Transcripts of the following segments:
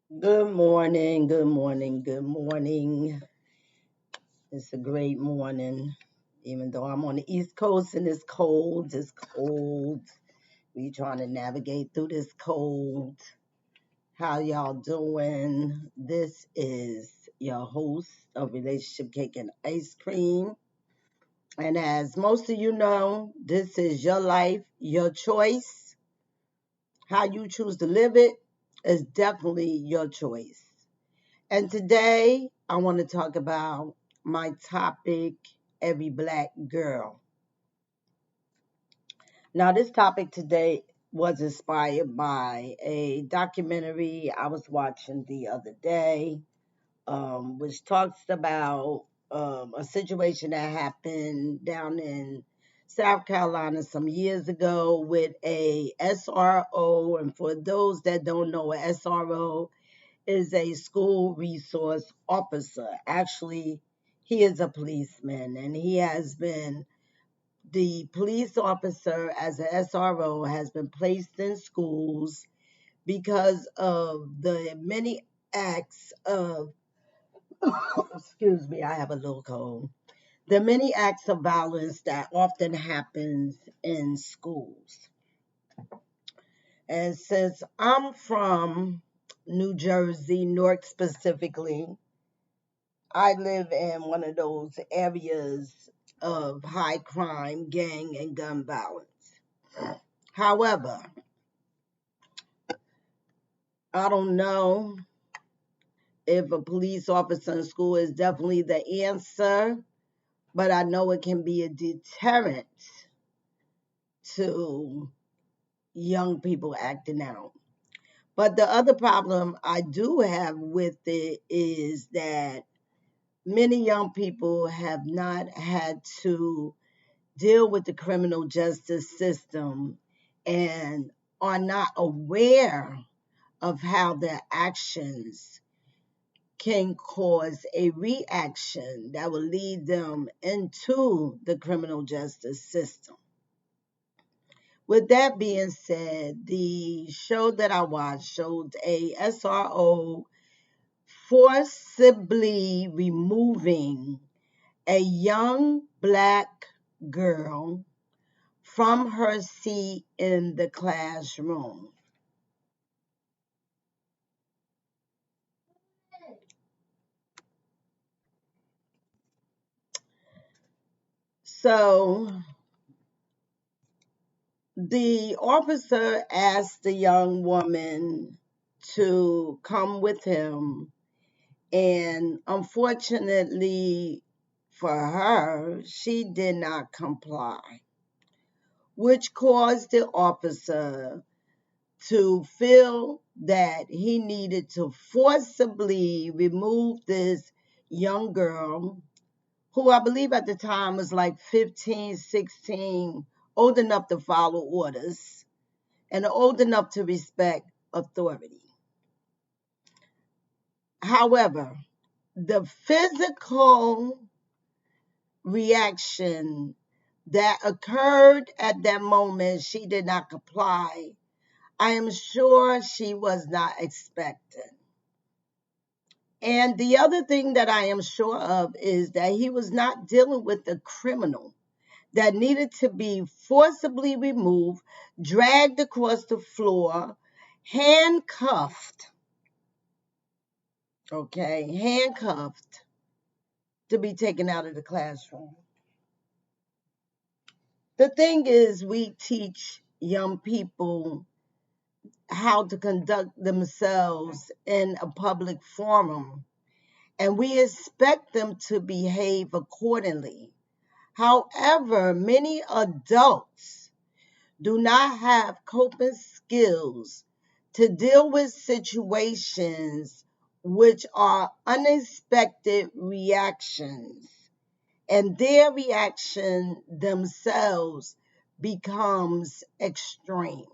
Good morning, good morning, good morning. It's a great morning, even though I'm on the East Coast and it's cold. It's cold. We trying to navigate through this cold. How y'all doing? This is your host of Relationship Cake and Ice Cream. And as most of you know, this is your life, your choice. How you choose to live it is definitely your choice. And today I want to talk about my topic, every black girl. Now, this topic today was inspired by a documentary I was watching the other day, which talks about a situation that happened down in South Carolina some years ago with a SRO. And for those that don't know, a SRO is a school resource officer. Actually, he is a policeman and he has been the police officer as a SRO has been placed in schools because of the many acts of excuse me, I have a little cold. The many acts of violence that often happens in schools. And since I'm from New Jersey, Newark specifically, I live in one of those areas of high crime, gang, and gun violence. However, I don't know if a police officer in school is definitely the answer, but I know it can be a deterrent to young people acting out. But the other problem I do have with it is that many young people have not had to deal with the criminal justice system and are not aware of how their actions can cause a reaction that will lead them into the criminal justice system. With that being said, the show that I watched showed a SRO forcibly removing a young black girl from her seat in the classroom. So the officer asked the young woman to come with him, and unfortunately for her, she did not comply, which caused the officer to feel that he needed to forcibly remove this young girl, who I believe at the time was like 15, 16, old enough to follow orders and old enough to respect authority. However, the physical reaction that occurred at that moment, she did not comply. I am sure she was not expecting. And the other thing that I am sure of is that he was not dealing with a criminal that needed to be forcibly removed, dragged across the floor, handcuffed, okay, handcuffed to be taken out of the classroom. The thing is, we teach young people how to conduct themselves in a public forum, and we expect them to behave accordingly. However, many adults do not have coping skills to deal with situations which are unexpected reactions, and their reaction themselves becomes extreme.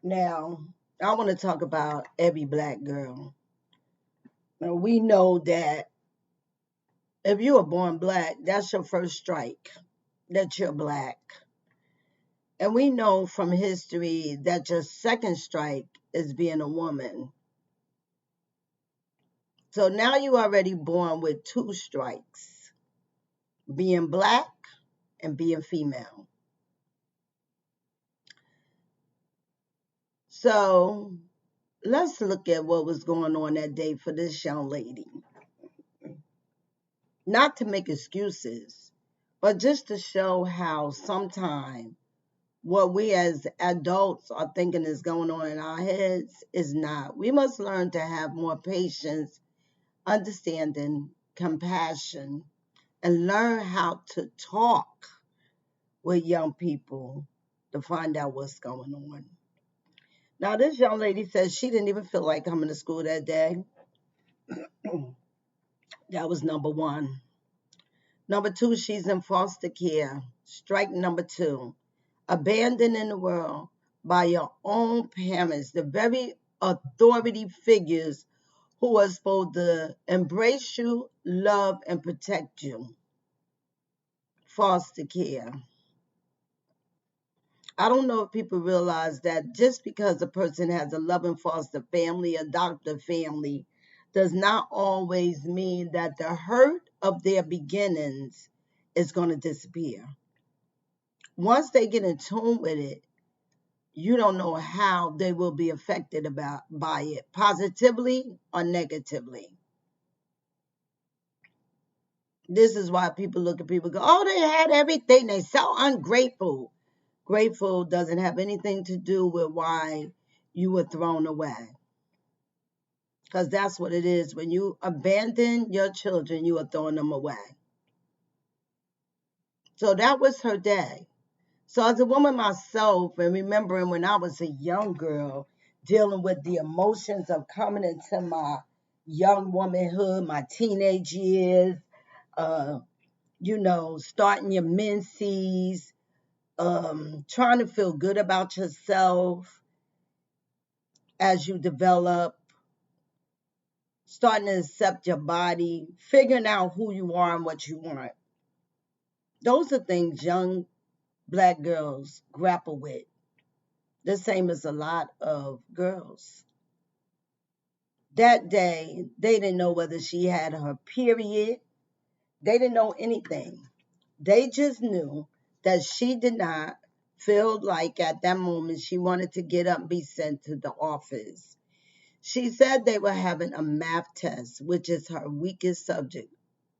Now, I want to talk about every black girl. Now, we know that if you are born black, that's your first strike, that you're black. And we know from history that your second strike as being a woman. So now you already born with two strikes, being black and being female. So let's look at what was going on that day for this young lady. Not to make excuses, but just to show how sometimes what we as adults are thinking is going on in our heads is not. We must learn to have more patience, understanding, compassion, and learn how to talk with young people to find out what's going on. Now, this young lady says she didn't even feel like coming to school that day. That was number one. Number two, she's in foster care. Strike number two, abandoned in the world by your own parents, the very authority figures who are supposed to embrace you, love, and protect you. Foster care. I don't know if people realize that just because a person has a loving foster family, adoptive family, does not always mean that the hurt of their beginnings is going to disappear. Once they get in tune with it, you don't know how they will be affected by it, positively or negatively. This is why people look at people and go, oh, they had everything. They're so ungrateful. Grateful doesn't have anything to do with why you were thrown away. Because that's what it is. When you abandon your children, you are throwing them away. So that was her day. So as a woman myself, and remembering when I was a young girl, dealing with the emotions of coming into my young womanhood, my teenage years, starting your menses, trying to feel good about yourself as you develop, starting to accept your body, figuring out who you are and what you want. Those are things young Black girls grapple with, the same as a lot of girls. That day, they didn't know whether she had her period. They didn't know anything. They just knew that she did not feel like at that moment she wanted to get up and be sent to the office. She said they were having a math test, which is her weakest subject.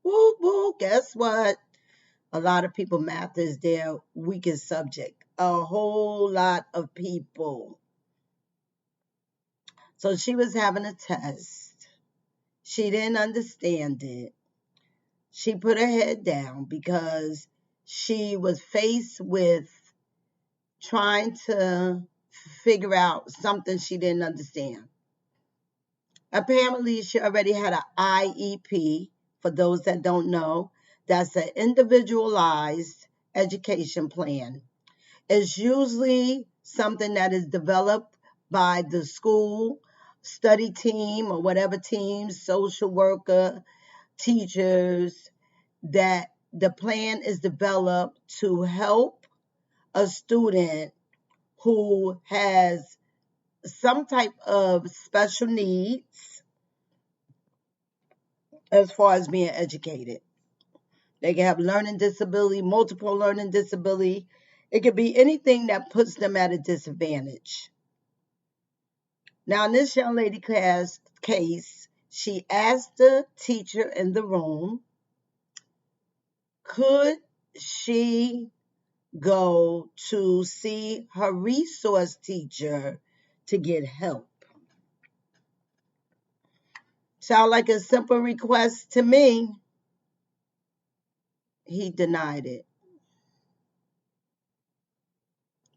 Woo, woo, guess what? A lot of people, math is their weakest subject. A whole lot of people. So she was having a test. She didn't understand it. She put her head down because she was faced with trying to figure out something she didn't understand. Apparently, she already had an IEP. For those that don't know, that's an individualized education plan. It's usually something that is developed by the school, study team, or whatever team, social worker, teachers, that the plan is developed to help a student who has some type of special needs as far as being educated. They can have learning disability, multiple learning disability. It could be anything that puts them at a disadvantage. Now, in this young lady class case, she asked the teacher in the room, could she go to see her resource teacher to get help? Sound like a simple request to me. He denied it.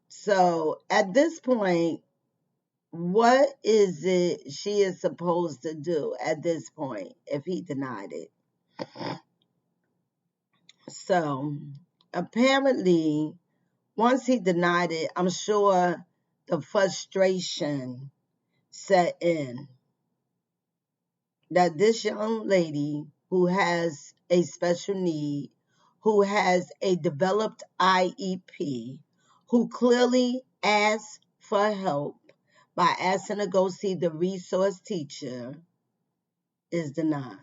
So at this point, what is it she is supposed to do at this point if he denied it? So apparently, once he denied it, I'm sure the frustration set in that this young lady who has a special need, who has a developed IEP, who clearly asked for help, by asking to go see the resource teacher is denied.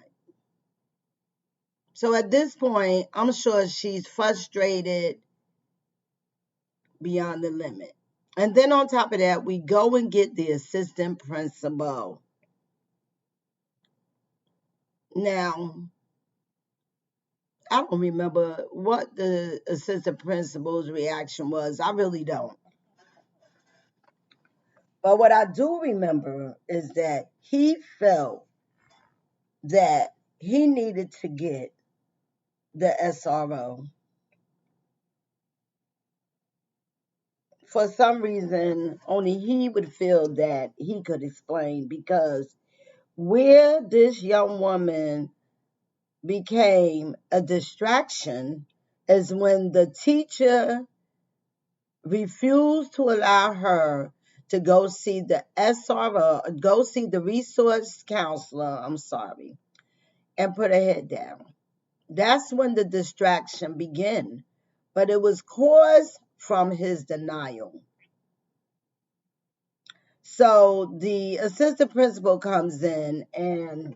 So at this point, I'm sure she's frustrated beyond the limit. And then on top of that, we go and get the assistant principal. Now, I don't remember what the assistant principal's reaction was. I really don't. But what I do remember is that he felt that he needed to get the SRO. For some reason, only he would feel that he could explain, because where this young woman became a distraction is when the teacher refused to allow her to go see the SRO, go see the resource counselor, and put her head down. That's when the distraction began, but it was caused from his denial. So the assistant principal comes in, and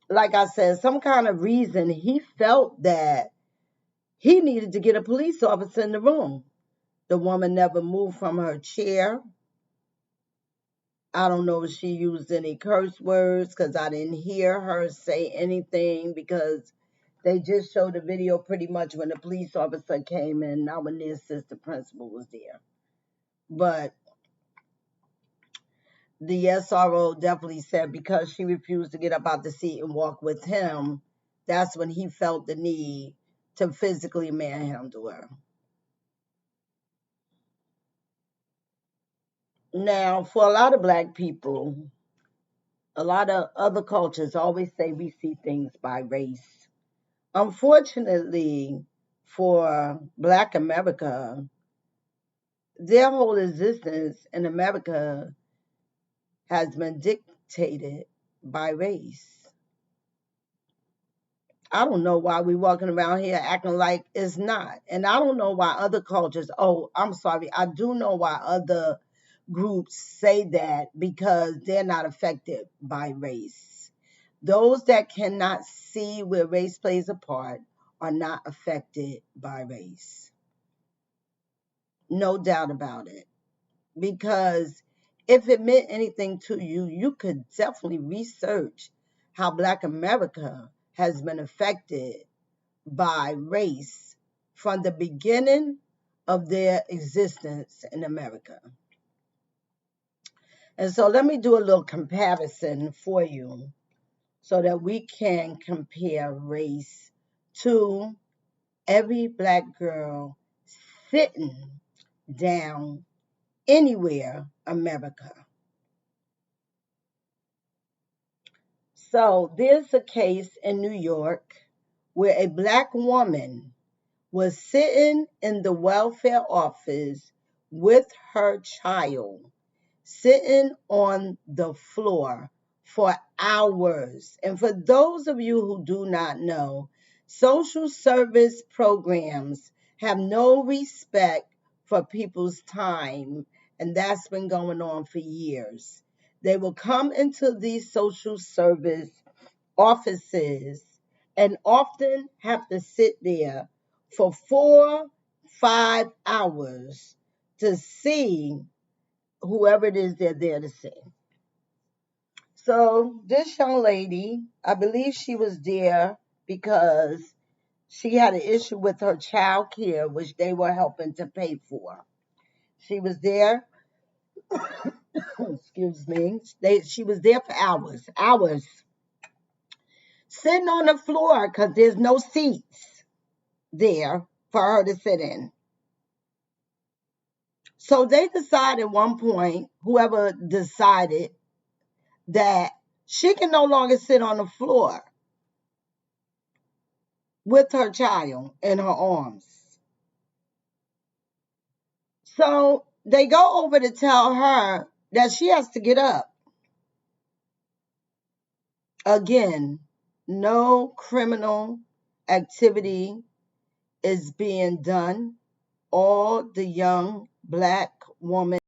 like I said, some kind of reason he felt that he needed to get a police officer in the room. The woman never moved from her chair. I don't know if she used any curse words, because I didn't hear her say anything, because they just showed the video pretty much when the police officer came in, not when the assistant principal was there. But the SRO definitely said because she refused to get up out the seat and walk with him, that's when he felt the need to physically manhandle her. Now, for a lot of Black people, a lot of other cultures always say we see things by race. Unfortunately, for Black America, their whole existence in America has been dictated by race. I don't know why we walking around here acting like it's not. And I don't know why other cultures, I do know why other groups say that, because they're not affected by race. Those that cannot see where race plays a part are not affected by race. No doubt about it. Because if it meant anything to you, you could definitely research how Black America has been affected by race from the beginning of their existence in America. And so let me do a little comparison for you so that we can compare race to every Black girl sitting down anywhere America. So there's a case in New York where a Black woman was sitting in the welfare office with her child, sitting on the floor for hours. And for those of you who do not know, social service programs have no respect for people's time, and that's been going on for years. They will come into these social service offices and often have to sit there for 4, 5 hours to see whoever it is they're there to see. So this young lady, I believe she was there because she had an issue with her child care, which they were helping to pay for. She was there, excuse me, she was there for hours, sitting on the floor because there's no seats there for her to sit in. So they decided at one point, whoever decided, that she can no longer sit on the floor with her child in her arms. So they go over to tell her that she has to get up. Again, no criminal activity is being done. All the young Black woman